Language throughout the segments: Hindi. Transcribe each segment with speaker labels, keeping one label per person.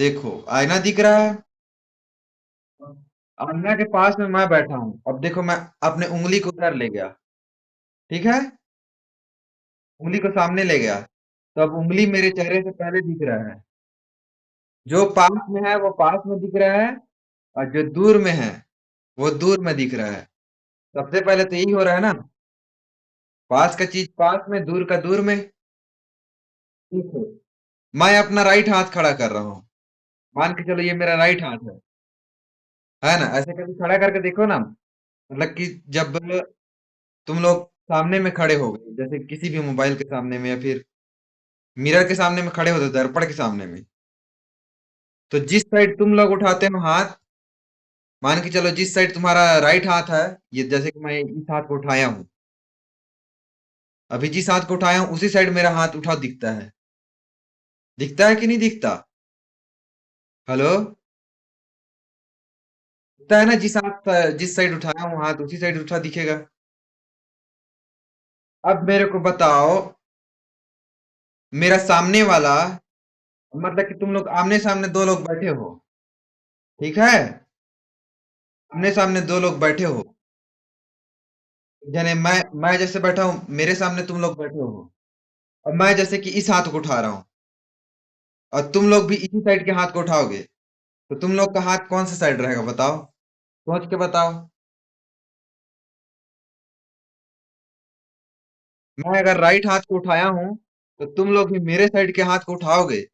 Speaker 1: देखो आईना दिख रहा है। आईना के पास में मैं बैठा हूँ। अब देखो मैं अपने उंगली को उधर ले गया। ठीक है। उंगली को सामने ले गया। तो अब उंगली मेरे चेहरे से पहले दिख रहा है। जो पास में है वो पास में दिख रहा है। और जो दूर में है वो दूर में दिख रहा है। सबसे पहले तो यही हो रहा है ना। पास का चीज पास में, दूर का दूर में। ठीक है। मैं अपना राइट हाथ खड़ा कर रहा हूँ। मान के चलो ये मेरा राइट हाथ है ना। ऐसे कभी खड़ा करके देखो ना। मतलब कि जब तुम लोग सामने में खड़े हो गए, जैसे किसी भी मोबाइल के सामने में या फिर मिरर के सामने में खड़े होते, दर्पण के सामने में, तो जिस साइड तुम लोग उठाते हो हाथ, मान के चलो जिस साइड तुम्हारा राइट हाथ है, ये जैसे कि मैं इस हाथ को उठाया हूँ, अभी जिस हाथ को उठाया हूँ उसी साइड मेरा हाथ उठा दिखता है। दिखता है कि नहीं दिखता? हेलो। दिखता है ना, जिस साइड उठाया हूँ हाथ उसी साइड उठा दिखेगा। अब मेरे को बताओ, मेरा सामने वाला, मतलब कि तुम लोग आमने सामने दो लोग बैठे हो। ठीक है। आमने सामने दो लोग बैठे हो। यानी मैं जैसे बैठा हूँ, मेरे सामने तुम लोग बैठे हो। और मैं जैसे कि इस हाथ को उठा रहा हूँ, और तुम लोग भी इसी साइड के हाथ को उठाओगे, तो तुम लोग का हाथ कौन सा साइड रहेगा बताओ? सोच के बताओ। मैं अगर राइट हाथ को उठाया हूँ, तो तुम लोग भी मेरे साइड के हाथ को उठाओगे।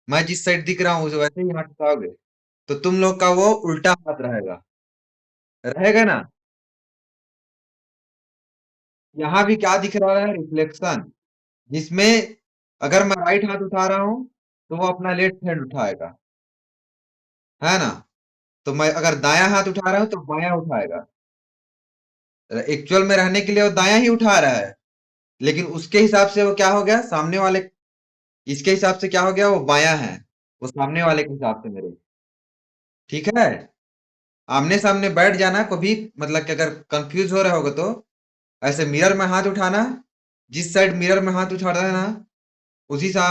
Speaker 1: मैं जिस साइड दिख रहा हूँ उसे वैसे ही हाथ उठाओगे। तो तुम लोग का वो उल्टा हाथ रहेगा। रहेगा ना। यहाँ भी क्या दिख रहा है? रिफ्लेक्शन। जिसमें अगर मैं राइट हाथ उठा रहा हूँ तो वो अपना लेफ्ट हैंड उठाएगा, है ना। तो मैं अगर दायां हाथ उठा रहा हूँ तो बायां उठाएगा। एक्चुअल में रहने के लिए वो दायां ही उठा रहा है, लेकिन उसके हिसाब से वो क्या हो गया सामने वाले, इसके हिसाब से क्या हो गया, वो बायां है। वो सामने वाले के हिसाब से मेरे। ठीक है। आमने सामने बैठ जाना कभी, मतलब कि अगर कंफ्यूज हो रहे होगे तो ऐसे मिरर में हाथ उठाना। जिस साइड मिरर में हाथ उठा रहा है ना, उसी सा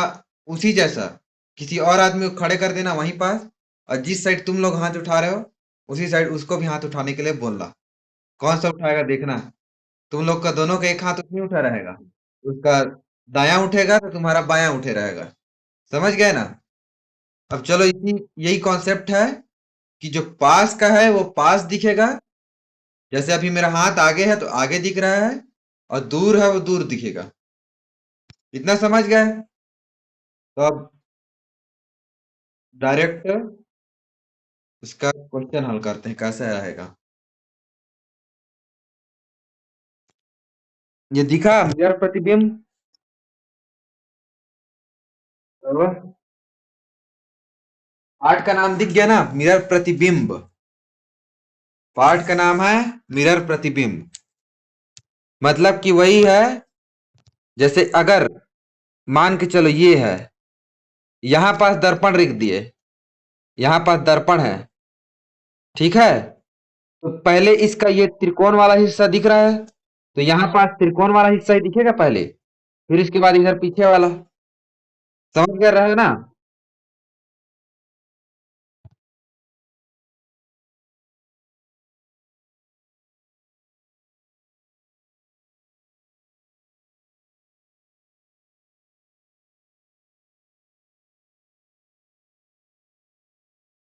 Speaker 1: उसी जैसा किसी और आदमी को खड़े कर देना वहीं पास। और जिस साइड तुम लोग हाथ उठा रहे हो उसी साइड उसको भी हाथ उठाने के लिए बोलना। कौन सा उठाएगा देखना। तुम लोग का दोनों का एक हाथ नहीं उठा रहेगा। उसका दायां उठेगा तो तुम्हारा बायां उठे रहेगा। समझ गए ना। अब चलो इसी यही कॉन्सेप्ट है कि जो पास का है वो पास दिखेगा। जैसे अभी मेरा हाथ आगे है तो आगे दिख रहा है, और दूर है वो दूर दिखेगा। इतना समझ गए? तो अब डायरेक्ट इसका क्वेश्चन हल करते हैं कैसे आएगा। ये दिखा मिरर प्रतिबिंब? तो पाठ का नाम दिख गया ना, मिरर प्रतिबिंब। पाठ का नाम है मिरर प्रतिबिंब। मतलब कि वही है। जैसे अगर मान के चलो ये है, यहां पास दर्पण रख दिए, यहां पास दर्पण है। ठीक है। तो पहले इसका ये त्रिकोण वाला हिस्सा दिख रहा है, तो यहाँ पास त्रिकोण वाला हिस्सा ही दिखेगा पहले, फिर इसके बाद इधर पीछे वाला। समझ गए रहे ना।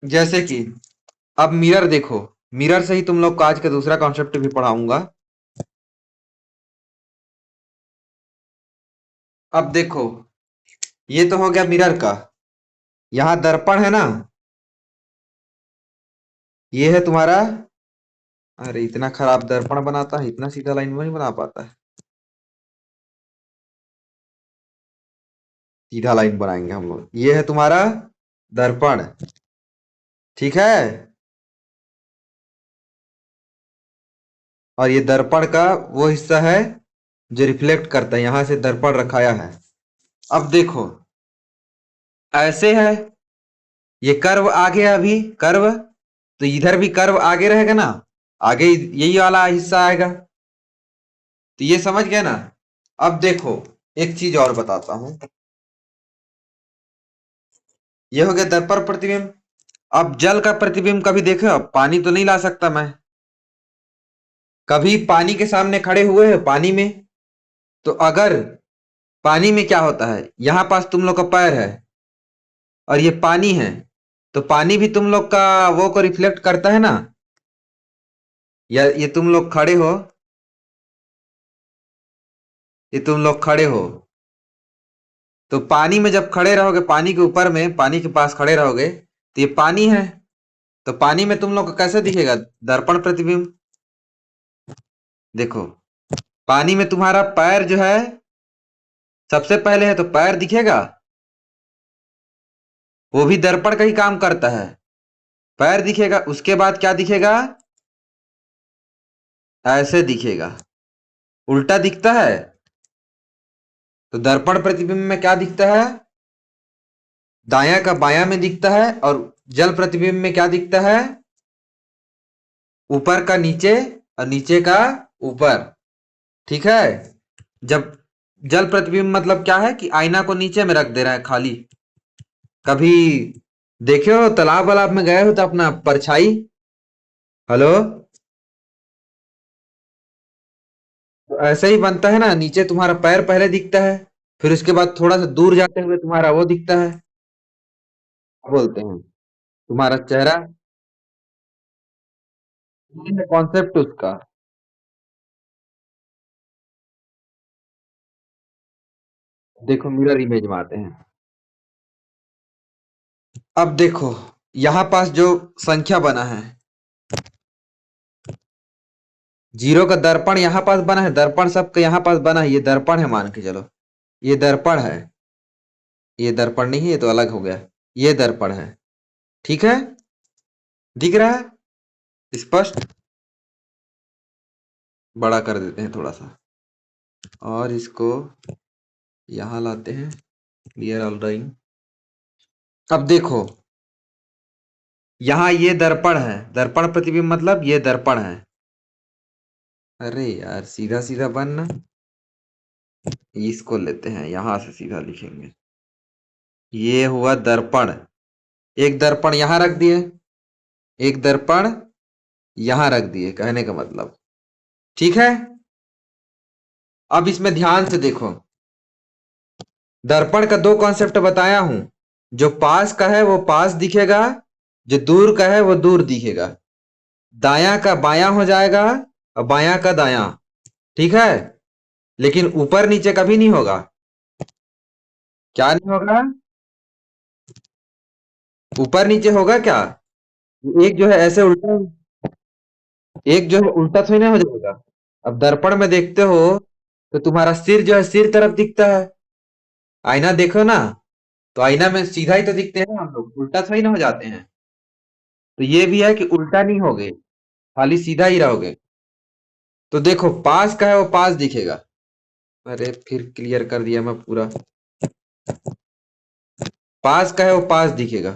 Speaker 1: जैसे कि अब मिरर देखो, मिरर से ही तुम लोग को आज का दूसरा कॉन्सेप्ट भी पढ़ाऊंगा। अब देखो, ये तो हो गया मिरर का। यहाँ दर्पण है ना, ये है तुम्हारा। अरे इतना खराब दर्पण बनाता है, इतना सीधा लाइन नहीं बना पाता है। सीधा लाइन बनाएंगे हम लोग। ये है तुम्हारा दर्पण। ठीक है। और ये दर्पण का वो हिस्सा है जो रिफ्लेक्ट करता है, यहां से दर्पण रखाया है। अब देखो, ऐसे है, ये कर्व आगे है अभी, कर्व, तो इधर भी कर्व आगे रहेगा ना। आगे यही वाला हिस्सा आएगा। तो ये समझ गए ना। अब देखो, एक चीज और बताता हूं। ये हो गया दर्पण प्रतिबिंब। अब जल का प्रतिबिंब कभी देखे हो? पानी तो नहीं ला सकता मैं। कभी पानी के सामने खड़े हुए हो पानी में, तो अगर पानी में क्या होता है, यहां पास तुम लोग का पैर है और ये पानी है, तो पानी भी तुम लोग का वो को रिफ्लेक्ट करता है ना। या ये तुम लोग खड़े हो, ये तुम लोग खड़े हो, तो पानी में जब खड़े रहोगे, पानी के ऊपर में, पानी के पास खड़े रहोगे, तो ये पानी है, तो पानी में तुम लोग को कैसे दिखेगा? दर्पण प्रतिबिंब। देखो, पानी में तुम्हारा पैर जो है सबसे पहले है, तो पैर दिखेगा, वो भी दर्पण का ही काम करता है। पैर दिखेगा, उसके बाद क्या दिखेगा? ऐसे दिखेगा, उल्टा दिखता है। तो दर्पण प्रतिबिंब में क्या दिखता है? दायां का बायां में दिखता है। और जल प्रतिबिंब में क्या दिखता है? ऊपर का नीचे और नीचे का ऊपर। ठीक है। जब जल प्रतिबिंब मतलब क्या है कि आईना को नीचे में रख दे रहा है खाली। कभी देखे हो तालाब वालाब में गए हो तो अपना परछाई, हेलो, तो ऐसे ही बनता है ना, नीचे तुम्हारा पैर पहले दिखता है, फिर उसके बाद थोड़ा सा दूर जाते हुए तुम्हारा वो दिखता है, क्या बोलते हैं, तुम्हारा चेहरा। ये है कॉन्सेप्ट उसका। देखो मिरर इमेज में आते हैं। अब देखो, यहां पास जो संख्या बना है, जीरो का दर्पण यहां पास बना है, दर्पण सबका यहां पास बना है, ये दर्पण है मान के चलो, ये दर्पण है, ये दर्पण नहीं है, ये तो अलग हो गया, ये दर्पण है। ठीक है, दिख रहा है स्पष्ट? बड़ा कर देते हैं थोड़ा सा, और इसको यहां लाते हैं, क्लियर ऑल ड्राइंग। अब देखो, यहां ये दर्पण है, दर्पण प्रतिबिंब मतलब ये दर्पण है। अरे यार, सीधा सीधा बनना, इसको लेते हैं, यहां से सीधा लिखेंगे। ये हुआ दर्पण। एक दर्पण यहां रख दिए, एक दर्पण यहां रख दिए, कहने का मतलब। ठीक है। अब इसमें ध्यान से देखो, दर्पण का दो कॉन्सेप्ट बताया हूं। जो पास का है वो पास दिखेगा, जो दूर का है वो दूर दिखेगा। दायां का बायां हो जाएगा और बायां का दायां। ठीक है। लेकिन ऊपर नीचे कभी नहीं होगा। क्या नहीं होगा? ऊपर नीचे होगा क्या? एक जो है ऐसे उल्टा, एक जो है उल्टा थोड़ी ना हो जाएगा। अब दर्पण में देखते हो तो तुम्हारा सिर जो है सिर तरफ दिखता है। आईना देखो ना, तो आईना में सीधा ही तो दिखते हैं ना हम लोग, उल्टा थोड़ी ना हो जाते हैं। तो ये भी है कि उल्टा नहीं होगे, खाली सीधा ही रहोगे। तो देखो, पास का है वो पास दिखेगा। अरे फिर क्लियर कर दिया मैं पूरा। पास का है वो पास दिखेगा,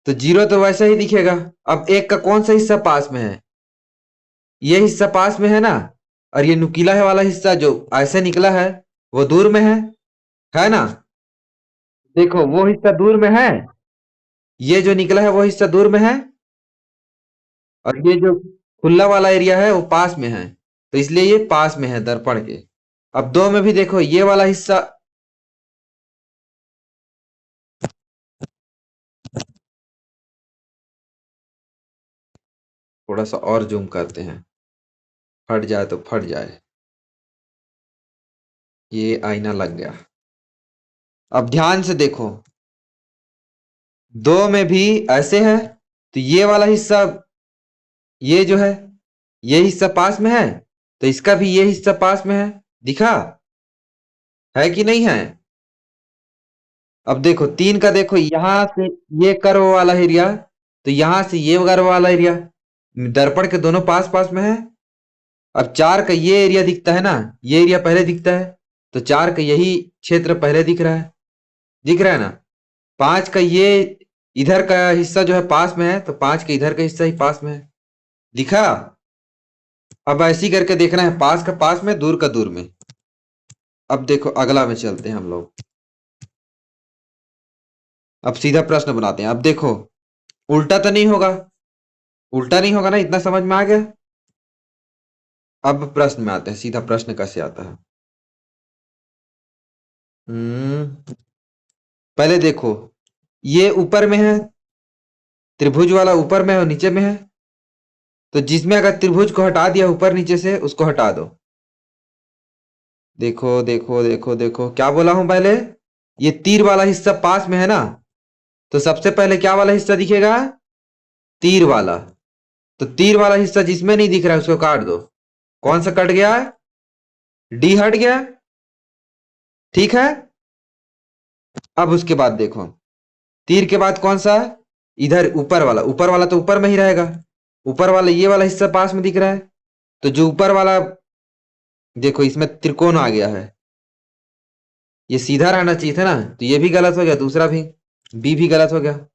Speaker 1: तो जीरो तो वैसे ही दिखेगा। अब एक का कौन सा हिस्सा पास में है? ये हिस्सा पास में है ना, और ये नुकीला है वाला हिस्सा जो ऐसे निकला है, वो दूर में है ना। देखो वो हिस्सा दूर में है, ये जो निकला है वो हिस्सा दूर में है, और ये जो खुला वाला एरिया है वो पास में है, तो इसलिए ये पास में है दर्पण के। अब दो में भी देखो, ये वाला हिस्सा, थोड़ा सा और जूम करते हैं, फट जाए तो फट जाए। ये आईना लग गया। अब ध्यान से देखो, दो में भी ऐसे है, तो ये वाला हिस्सा, ये जो है, ये हिस्सा पास में है, तो इसका भी ये हिस्सा पास में है। दिखा है कि नहीं है? अब देखो तीन का, देखो यहां से ये कर्व वाला एरिया, तो यहां से ये कर्व वाला एरिया, दर्पण के दोनों पास पास में है। अब चार का ये एरिया दिखता है ना, ये एरिया पहले दिखता है, तो चार का यही क्षेत्र पहले दिख रहा है। दिख रहा है ना। पांच का ये इधर का हिस्सा जो है पास में है, तो पांच का इधर का हिस्सा ही पास में है। दिखा? अब ऐसी करके देखना है, पास का पास में, दूर का दूर में। अब देखो अगला में चलते हैं हम लोग। अब सीधा प्रश्न बनाते हैं। अब देखो, उल्टा तो नहीं होगा, उल्टा नहीं होगा ना, इतना समझ में आ गया। अब प्रश्न में आते हैं, सीधा प्रश्न कैसे आता है। हम्म पहले देखो, ये ऊपर में है, त्रिभुज वाला ऊपर में है और नीचे में है। तो जिसमें अगर त्रिभुज को हटा दिया ऊपर नीचे से, उसको हटा दो। देखो देखो देखो देखो, क्या बोला हूं पहले, ये तीर वाला हिस्सा पास में है ना, तो सबसे पहले क्या वाला हिस्सा दिखेगा, तीर वाला। तो तीर वाला हिस्सा जिसमें नहीं दिख रहा है उसको काट दो। कौन सा कट गया, डी हट गया, ठीक है। अब उसके बाद देखो, तीर के बाद कौन सा, इधर ऊपर वाला, ऊपर वाला तो ऊपर में ही रहेगा। ऊपर वाला ये वाला हिस्सा पास में दिख रहा है, तो जो ऊपर वाला, देखो इसमें त्रिकोण आ गया है, ये सीधा रहना चाहिए था ना, तो ये भी गलत हो गया, दूसरा भी, बी भी गलत हो गया।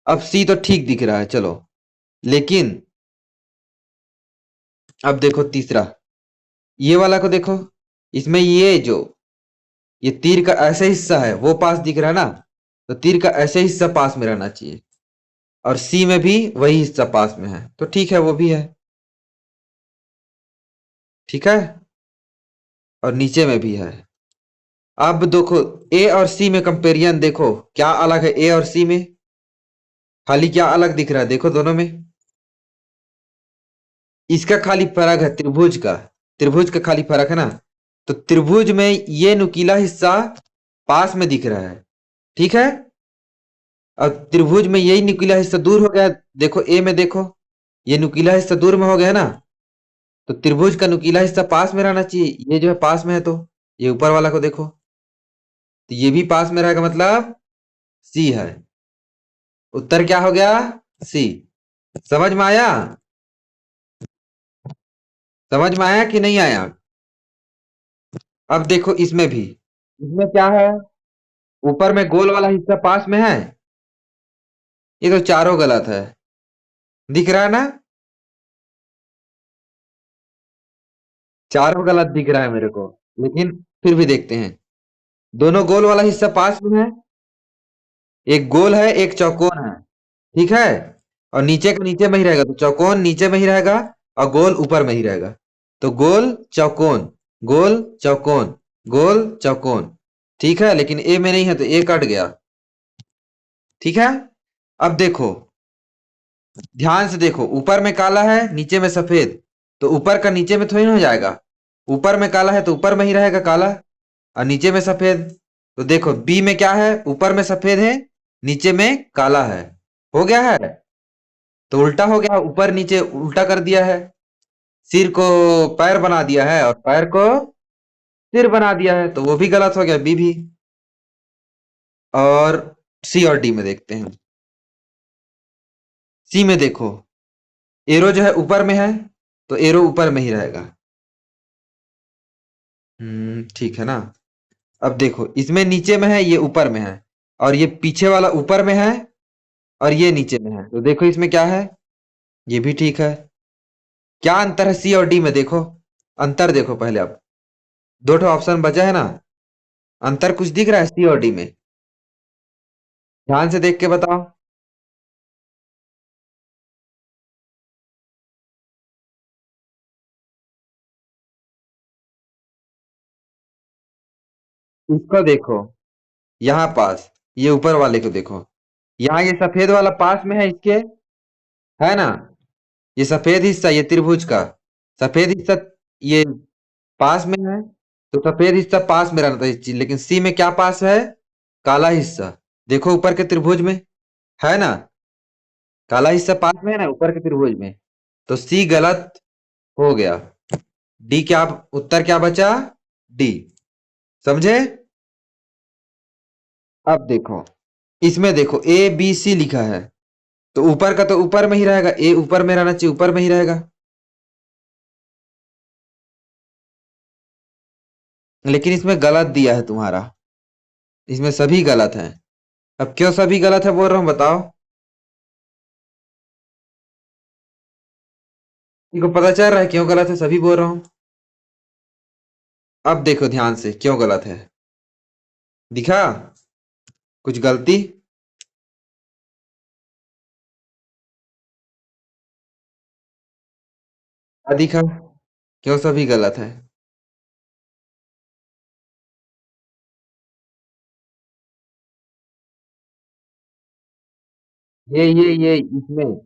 Speaker 1: अब सी तो ठीक दिख रहा है, चलो, लेकिन अब देखो तीसरा, ये वाला को देखो, इसमें ये जो, ये तीर का ऐसे हिस्सा है वो पास दिख रहा है ना, तो तीर का ऐसे हिस्सा पास में रहना चाहिए, और सी में भी वही हिस्सा पास में है, तो ठीक है, वो भी है, ठीक है। और नीचे में भी है। अब देखो, ए और सी में कंपेरिजन देखो, क्या अलग है ए और सी में, खाली क्या अलग दिख रहा है, देखो दोनों में, इसका खाली फर्क है त्रिभुज का, त्रिभुज का खाली फर्क है ना। तो त्रिभुज में ये नुकीला हिस्सा पास में दिख रहा है, ठीक है। और त्रिभुज में यही नुकीला हिस्सा दूर हो गया, देखो ए में देखो, ये नुकीला हिस्सा दूर में हो गया ना, तो त्रिभुज का नुकीला हिस्सा पास में रहना चाहिए, ये जो है पास में है, तो ये ऊपर वाला को देखो, तो ये भी पास में रहेगा, मतलब सी है। उत्तर क्या हो गया, सी। समझ में आया, समझ में आया कि नहीं आया। अब देखो इसमें भी, इसमें क्या है, ऊपर में गोल वाला हिस्सा पास में है, ये तो चारों गलत है, दिख रहा है ना, चारों गलत दिख रहा है मेरे को, लेकिन फिर भी देखते हैं। दोनों गोल वाला हिस्सा पास में है, एक गोल है एक चौकोन है, ठीक है। और नीचे का नीचे में ही रहेगा, तो चौकोन नीचे में ही रहेगा और गोल ऊपर में ही रहेगा, तो गोल चौकोन, गोल चौकोन, गोल चौकोन, ठीक है। लेकिन ए में नहीं है तो ए कट गया, ठीक है। अब देखो, ध्यान से देखो, ऊपर में काला है नीचे में सफेद, तो ऊपर का नीचे में थोड़ी ना हो जाएगा, ऊपर में काला है तो ऊपर में ही रहेगा काला, और नीचे में सफेद। तो देखो बी में क्या है, ऊपर में सफेद है नीचे में काला है, हो गया है, तो उल्टा हो गया, ऊपर नीचे उल्टा कर दिया है, सिर को पैर बना दिया है और पैर को सिर बना दिया है, तो वो भी गलत हो गया, बी भी। और सी और डी में देखते हैं। सी में देखो, एरो जो है ऊपर में है, तो एरो ऊपर में ही रहेगा, ठीक है ना। अब देखो इसमें नीचे में है, ये ऊपर में है, और ये पीछे वाला ऊपर में है और ये नीचे में है, तो देखो इसमें क्या है, ये भी ठीक है। क्या अंतर है सी और डी में, देखो अंतर देखो पहले। अब दो ठो ऑप्शन बचा है ना, अंतर कुछ दिख रहा है सी और डी में, ध्यान से देख के बताओ। इसको देखो, यहाँ पास, ये ऊपर वाले को देखो, यहाँ ये सफेद वाला पास में है इसके, है ना, ये सफेद हिस्सा, ये त्रिभुज का सफेद हिस्सा, ये पास में है, तो सफेद हिस्सा पास में रहना था इस चीज, लेकिन सी में क्या पास है, काला हिस्सा, देखो ऊपर के त्रिभुज में, है ना, काला हिस्सा पास में है ना ऊपर के त्रिभुज में, तो सी गलत हो गया। डी क्या, उत्तर क्या बचा, डी, समझे। अब देखो, इसमें देखो ए बी सी लिखा है, तो ऊपर का तो ऊपर में ही रहेगा, ए ऊपर में रहना चाहिए, ऊपर में ही रहेगा, लेकिन इसमें गलत दिया है तुम्हारा, इसमें सभी गलत हैं। अब क्यों सभी गलत है बोल रहा हूं, बताओ, इनको पता चल रहा है क्यों गलत है, सभी बोल रहा हूं। अब देखो ध्यान से क्यों गलत है, दिखा कुछ गलती, क्या दिखा? क्यों सभी गलत है? ये इसमें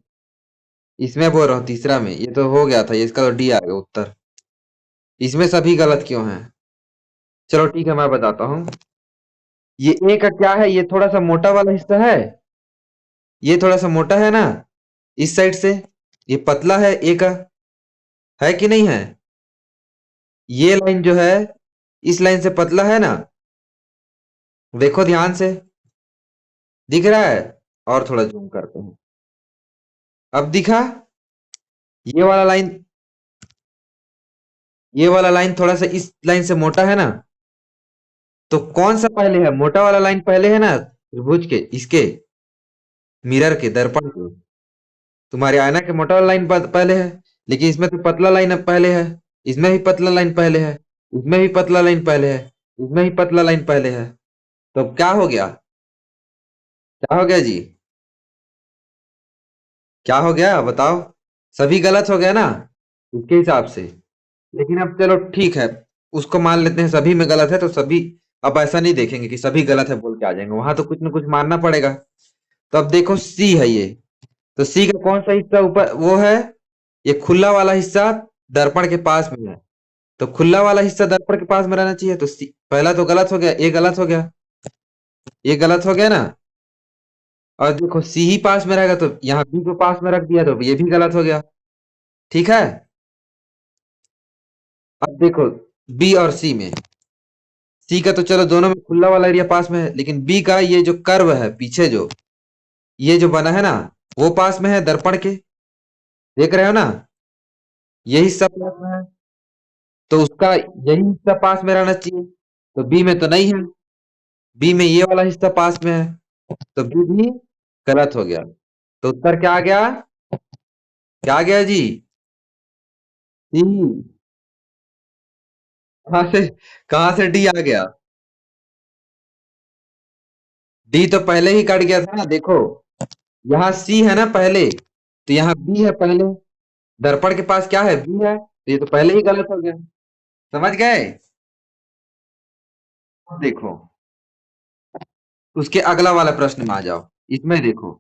Speaker 1: इसमें बोल रहा हूँ, तीसरा में ये तो हो गया था, ये इसका तो डी आ गया उत्तर। इसमें सभी गलत क्यों हैं? चलो ठीक है, मैं बताता हूँ। ये ए का क्या है, ये थोड़ा सा मोटा वाला हिस्सा है। ये थोड़ा सा मोटा है ना, इस साइड से। ये पतला है ए का, है कि नहीं है? ये लाइन जो है, इस लाइन से पतला है ना। देखो ध्यान से, दिख रहा है? और थोड़ा जूम करते हैं। अब दिखा? ये वाला लाइन, ये वाला लाइन थोड़ा सा इस लाइन से मोटा है ना। तो कौन सा पहले है, मोटा वाला लाइन पहले है ना त्रिभुज के, इसके मिरर के, दर्पण के। तुम्हारे आईना के मोटा वाला लाइन पहले है, लेकिन इसमें तो पतला लाइन अब पहले है। इसमें भी पतला लाइन पहले है, इसमें भी पतला लाइन पहले है, इसमें भी पतला लाइन पहले है। तो अब क्या हो गया? क्या हो गया जी? क्या हो गया बताओ? सभी गलत हो गया ना इसके हिसाब से। लेकिन अब चलो ठीक है, उसको मान लेते हैं सभी में गलत है तो सभी। अब ऐसा नहीं देखेंगे कि सभी गलत है बोल के आ जाएंगे, वहां तो कुछ ना कुछ मानना पड़ेगा। तो अब देखो सी है ये। तो सी का कौन सा हिस्सा ऊपर वो है? ये खुला वाला हिस्सा दर्पण के पास में है। तो खुला वाला हिस्सा दर्पण के पास में रहना चाहिए, तो सी पहला तो गलत हो गया, ए गलत हो गया। ये गलत हो गया ना। और देखो सी ही पास में रहेगा, तो यहाँ बी को पास में रख दिया तो ये भी गलत हो गया। ठीक है। अब देखो बी और सी में, सी का तो चलो दोनों में खुला वाला एरिया पास में है, लेकिन बी का ये जो कर्व है पीछे जो, ये जो बना है ना, वो पास में है दर्पण के। देख रहे हो ना? ये हिस्सा पास में है, तो उसका यही हिस्सा पास में रहना चाहिए। तो बी में तो नहीं है, बी में ये वाला हिस्सा पास में है, तो बी भी गलत हो गया। तो उत्तर क्या आ गया? क्या आ गया जी? सी। कहां से डी आ गया? डी तो पहले ही कट गया था ना, देखो। यहाँ सी है ना पहले, तो यहाँ बी है पहले। दर्पण के पास क्या है, बी है, तो ये तो पहले ही गलत हो गया। समझ गए? अब देखो, उसके अगला वाला प्रश्न में आ जाओ। इसमें देखो,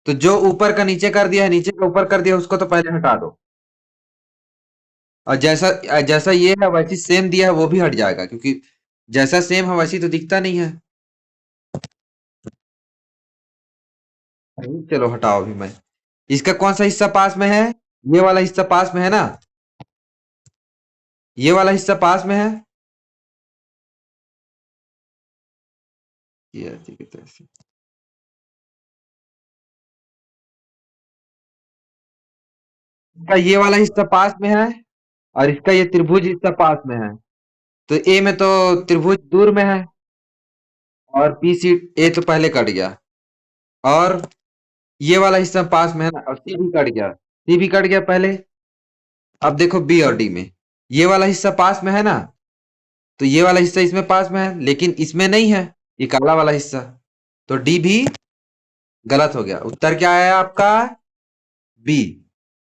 Speaker 1: तो जो ऊपर का नीचे कर दिया है, नीचे का ऊपर कर दिया, उसको तो पहले हटा दो। और जैसा जैसा ये है वैसी सेम दिया है वो भी हट जाएगा, क्योंकि जैसा सेम है वैसी तो दिखता नहीं है। चलो हटाओ अभी मैं। इसका कौन सा हिस्सा पास में है? ये वाला हिस्सा पास में है ना। ये वाला हिस्सा पास में है। ये ऐसे की तैसे। इसका ये वाला हिस्सा पास में है, और इसका ये त्रिभुज हिस्सा पास में है। तो ए में तो त्रिभुज दूर में है, और बी सी, ए तो पहले कट गया। और ये वाला हिस्सा पास में है ना, और सी भी कट गया, सी भी कट गया पहले। अब देखो बी और डी में, ये वाला हिस्सा पास में है ना, तो ये वाला हिस्सा इसमें पास में है, लेकिन इसमें नहीं है, ये काला वाला हिस्सा। तो डी भी गलत हो गया। उत्तर क्या है आपका? बी।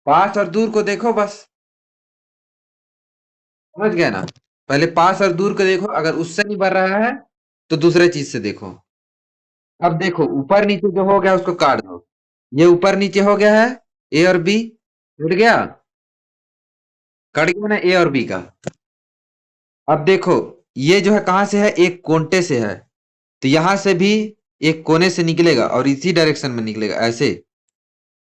Speaker 1: पास और दूर को देखो बस। समझ गए ना? पहले पास और दूर को देखो, अगर उससे नहीं बन रहा है तो दूसरे चीज से देखो। अब देखो ऊपर नीचे जो हो गया उसको काट दो। ये ऊपर नीचे हो गया है, ए और बी जुड़ गया, कट गया ना ए और बी का। अब देखो, ये जो है कहां से है, एक कोने से है। तो यहां से भी एक कोने से निकलेगा और इसी डायरेक्शन में निकलेगा ऐसे।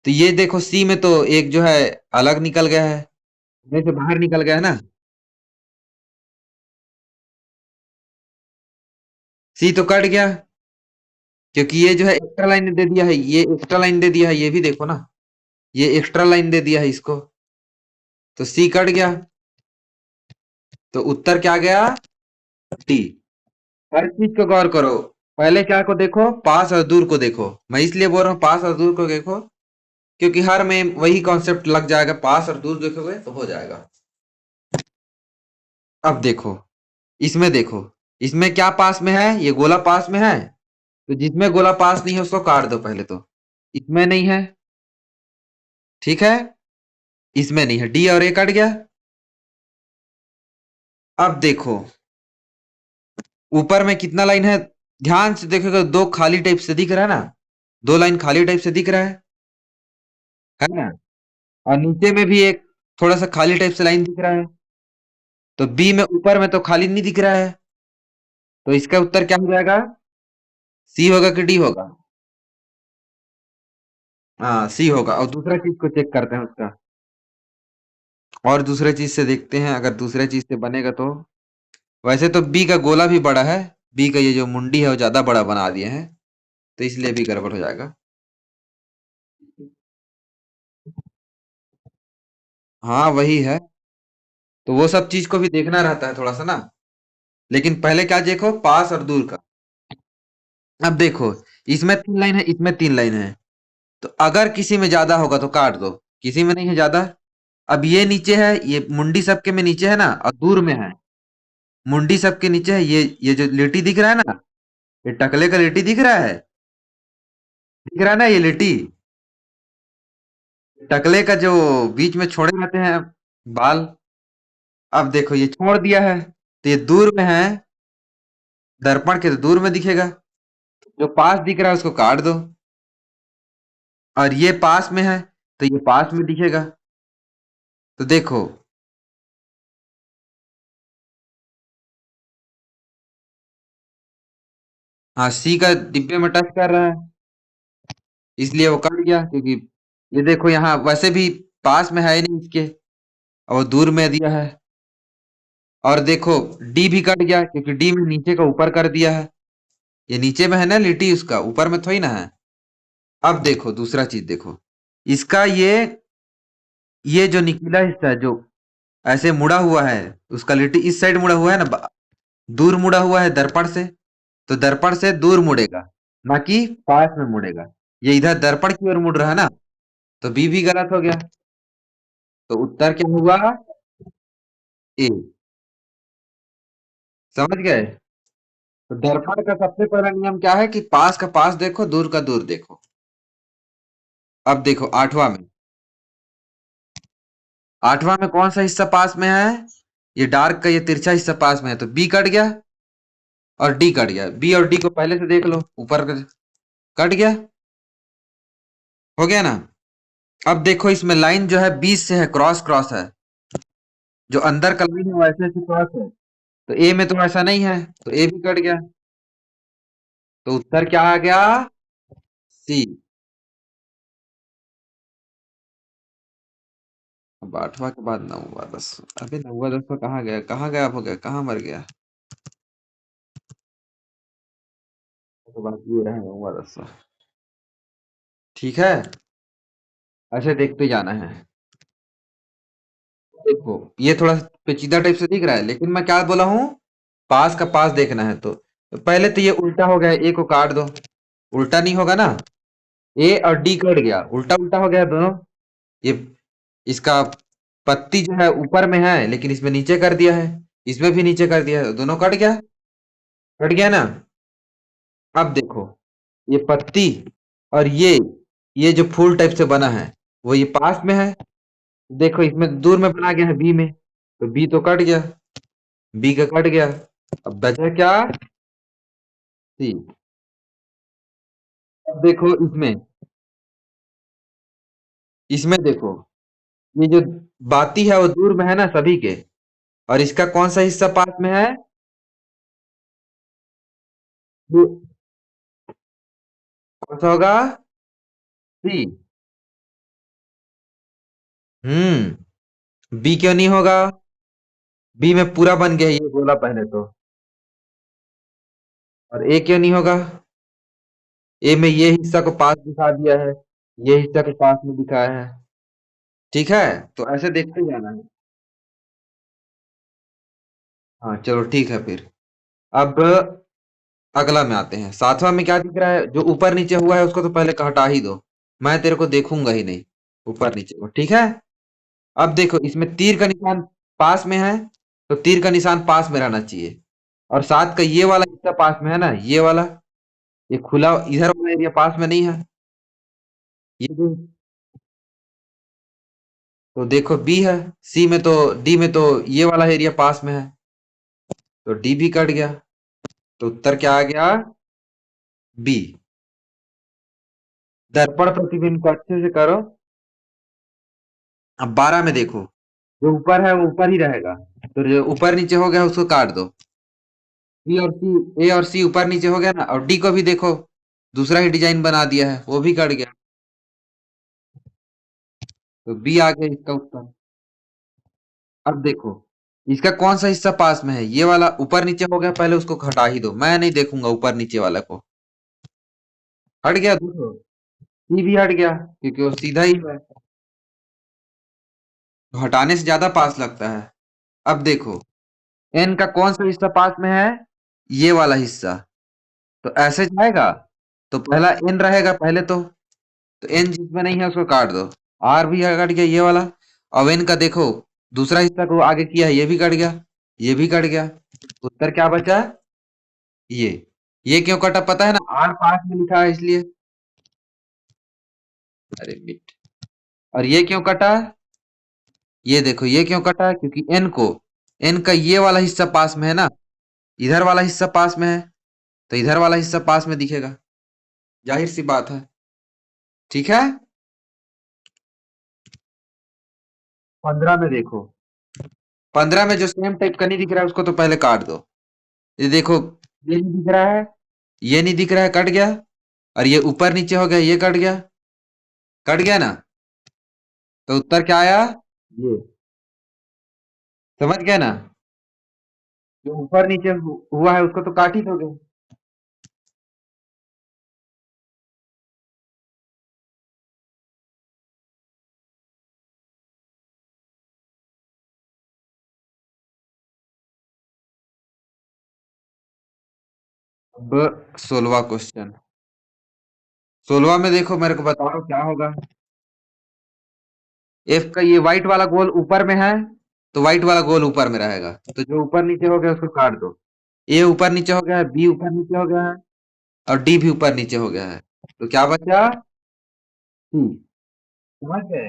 Speaker 1: तो ये देखो सी में तो एक जो है अलग निकल गया है, कोने से बाहर निकल गया है ना। सी तो कट गया, क्योंकि ये जो है एक्स्ट्रा लाइन दे दिया है, ये एक्स्ट्रा लाइन दे दिया है, ये भी देखो ना, ये एक्स्ट्रा लाइन दे दिया है इसको। तो सी कट गया। तो उत्तर क्या गया? डी। हर चीज को गौर करो। पहले क्या को देखो, पास और दूर को देखो। मैं इसलिए बोल रहा हूँ पास और दूर को देखो, क्योंकि हर में वही कॉन्सेप्ट लग जाएगा, पास और दूर देखोगे तो हो जाएगा। अब देखो, इसमें देखो, इसमें क्या पास में है, ये गोला पास में है। तो जिसमें गोला पास नहीं है उसको काट दो पहले तो। इसमें नहीं है, ठीक है। इसमें नहीं है, डी और ए कट गया। अब देखो ऊपर में कितना लाइन है, ध्यान से देखोगे दो खाली टाइप से दिख रहा है ना, दो लाइन खाली टाइप से दिख रहा है ना। और नीचे में भी एक थोड़ा सा खाली टाइप से लाइन दिख रहा है। तो बी में ऊपर में तो खाली नहीं दिख रहा है, तो इसका उत्तर क्या हो जाएगा? सी होगा कि डी होगा? हाँ सी होगा। और दूसरा चीज को चेक करते हैं उसका, और दूसरे चीज से देखते हैं, अगर दूसरे चीज से बनेगा तो। वैसे तो बी का गोला भी बड़ा है, बी का ये जो मुंडी है वो ज्यादा बड़ा बना दिए हैं, तो इसलिए भी गड़बड़ हो जाएगा। हाँ वही है। तो वो सब चीज को भी देखना रहता है थोड़ा सा ना। लेकिन पहले क्या देखो, पास और दूर का। अब देखो इसमें 3 लाइन है, इसमें 3 लाइन है। तो अगर किसी में ज्यादा होगा तो काट दो, किसी में नहीं है ज्यादा। अब ये नीचे है, ये मुंडी सबके में नीचे है ना, और दूर में है। मुंडी सबके नीचे है, ये जो लिट्टी दिख रहा है ना, ये टकले का लिट्टी दिख रहा है। दिख रहा है ना ये लिट्टी, टकले का जो बीच में छोड़े रहते हैं बाल। अब देखो ये छोड़ दिया है, तो ये दूर में है, दर्पण के तो दूर में दिखेगा। जो पास दिख रहा है उसको काट दो। और ये पास में है, तो ये पास में दिखेगा। तो देखो, हाँ सी का डिब्बे में टच कर रहा है, इसलिए वो कट गया। क्योंकि ये देखो यहाँ वैसे भी पास में है ही नहीं इसके, और वो दूर में दिया है। और देखो डी भी कट गया, क्योंकि डी में नीचे का ऊपर कर दिया है। ये नीचे में है ना लिट्टी, उसका ऊपर में थोड़ी ना है। अब देखो दूसरा चीज देखो, इसका ये जो निकला हिस्सा है, जो ऐसे मुड़ा हुआ है, उसका लिट्टी इस साइड मुड़ा हुआ है ना, दूर मुड़ा हुआ है दर्पण से। तो दर्पण से दूर मुड़ेगा, ना कि पास में मुड़ेगा। ये इधर दर्पण की ओर मुड़ रहा है ना, तो बी भी गलत हो गया। तो उत्तर क्या हुआ? ए। समझ गए? तो दर्पण का सबसे पहला नियम क्या है कि पास का पास देखो, दूर का दूर देखो। अब देखो आठवां में, आठवां में कौन सा हिस्सा पास में है? ये डार्क का ये तिरछा हिस्सा पास में है, तो बी कट गया और डी कट गया। बी और डी को पहले से देख लो, ऊपर कट गया। हो गया ना? अब देखो इसमें लाइन जो है बीच से है, क्रॉस क्रॉस है। जो अंदर का लाइन है वो ऐसे ऐसे क्रॉस है। तो ए में तो ऐसा नहीं है, तो ए भी कट गया। तो उत्तर क्या आ गया? सी। अब आठवां के बाद नौवा दस। अबे नौवा दसवां कहाँ गया, कहाँ गायब हो गया, कहाँ मर गया? तो बात ये रहा नौवा दसवां। ठीक है, ऐसे देखते जाना है। देखो ये थोड़ा पेचीदा टाइप से दिख रहा है, लेकिन मैं क्या बोला हूँ, पास का पास देखना है। तो पहले तो ये उल्टा हो गया, ए को काट दो। उल्टा नहीं होगा ना, ए और डी कट गया, उल्टा उल्टा हो गया दोनों। ये इसका पत्ती जो है ऊपर में है, लेकिन इसमें नीचे कर दिया है, इसमें भी नीचे कर दिया है, दोनों कट गया। कट गया ना? अब देखो ये पत्ती और ये जो फूल टाइप से बना है, वो ये पास में है। देखो इसमें दूर में बना गया है बी में, तो बी तो कट गया, बी का कट गया। अब बचा क्या? सी। अब देखो इसमें, इसमें देखो ये जो बाती है वो दूर में है ना सभी के, और इसका कौन सा हिस्सा पास में है? कौन सा होगा? सी। बी क्यों नहीं होगा? बी में पूरा बन गया ये गोला पहले तो। और ए क्यों नहीं होगा? ए में ये हिस्सा को पास दिखा दिया है, ये हिस्सा को पास में दिखाया है। ठीक है, तो ऐसे देखते जाना है। हाँ चलो ठीक है फिर। अब अगला में आते हैं, सातवां में क्या दिख रहा है? जो ऊपर नीचे हुआ है उसको तो पहले हटा ही दो, मैं तेरे को देखूंगा ही नहीं ऊपर नीचे को। ठीक है, अब देखो इसमें तीर का निशान पास में है, तो तीर का निशान पास में रहना चाहिए। और साथ का ये वाला हिस्सा पास में है ना, ये वाला, ये खुला इधर वाला एरिया पास में नहीं है। ये जो तो देखो बी है, सी में तो, डी में तो ये वाला एरिया पास में है, तो डी भी कट गया। तो उत्तर क्या आ गया? बी। दर्पण प्रतिबिंब को अच्छे से करो। अब 12 में देखो, जो ऊपर है वो ऊपर ही रहेगा, तो जो ऊपर नीचे हो गया उसको काट दो। बी और सी, ए और सी ऊपर नीचे हो गया ना, और डी को भी देखो, दूसरा ही डिजाइन बना दिया है, वो भी कट गया। तो बी आ गया इसका उत्तर। अब देखो, इसका कौन सा हिस्सा पास में है, ये वाला ऊपर नीचे हो गया, पहले उसको हटा ही दो, मैं नहीं देखूंगा ऊपर नीचे वाला को। हट गया देखो, सी भी हट गया क्योंकि वो सीधा ही है, तो हटाने से ज्यादा पास लगता है। अब देखो, एन का कौन सा हिस्सा पास में है, ये वाला हिस्सा, तो ऐसे जाएगा, तो पहला एन रहेगा पहले तो एन जिसमें नहीं है उसको काट दो। आर भी कट गया ये वाला। अब एन का देखो, दूसरा हिस्सा को आगे किया है, ये भी कट गया, ये भी कट गया। उत्तर क्या बचा? ये ये क्यों कटा पता है ना, आर पास में लिखा है इसलिए। अरे बिट। और ये क्यों कटा? ये देखो ये क्यों कटा, क्योंकि एन का ये वाला हिस्सा पास में है ना, इधर वाला हिस्सा पास में है, तो इधर वाला हिस्सा पास में दिखेगा, जाहिर सी बात है। ठीक है। 15 में देखो, 15 में जो सेम टाइप का नहीं दिख रहा है उसको तो पहले काट दो। ये देखो, ये नहीं दिख रहा है, ये नहीं दिख रहा है, कट गया। और ये ऊपर नीचे हो गया, ये कट गया, कट गया ना। तो उत्तर क्या आया? ये। समझ गए ना, जो ऊपर नीचे हुआ है उसको तो काट ही दोगे। अब 16वां क्वेश्चन, 16वां में देखो, मेरे को बताओ क्या होगा। एफ का ये व्हाइट वाला गोल ऊपर में है, तो व्हाइट वाला गोल ऊपर में रहेगा, तो जो ऊपर नीचे हो गया उसको काट दो। ए ऊपर नीचे हो गया है, बी ऊपर नीचे हो गया है, और डी भी ऊपर नीचे हो गया है, तो क्या बचा? सी। समझ गए,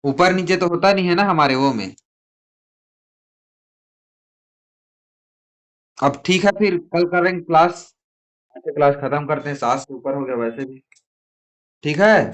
Speaker 1: ऊपर नीचे तो होता नहीं है ना हमारे वो में। अब ठीक है, फिर कल करेंगे क्लास। अच्छा, क्लास खत्म करते हैं, 7 से ऊपर हो गया वैसे भी। ठीक है।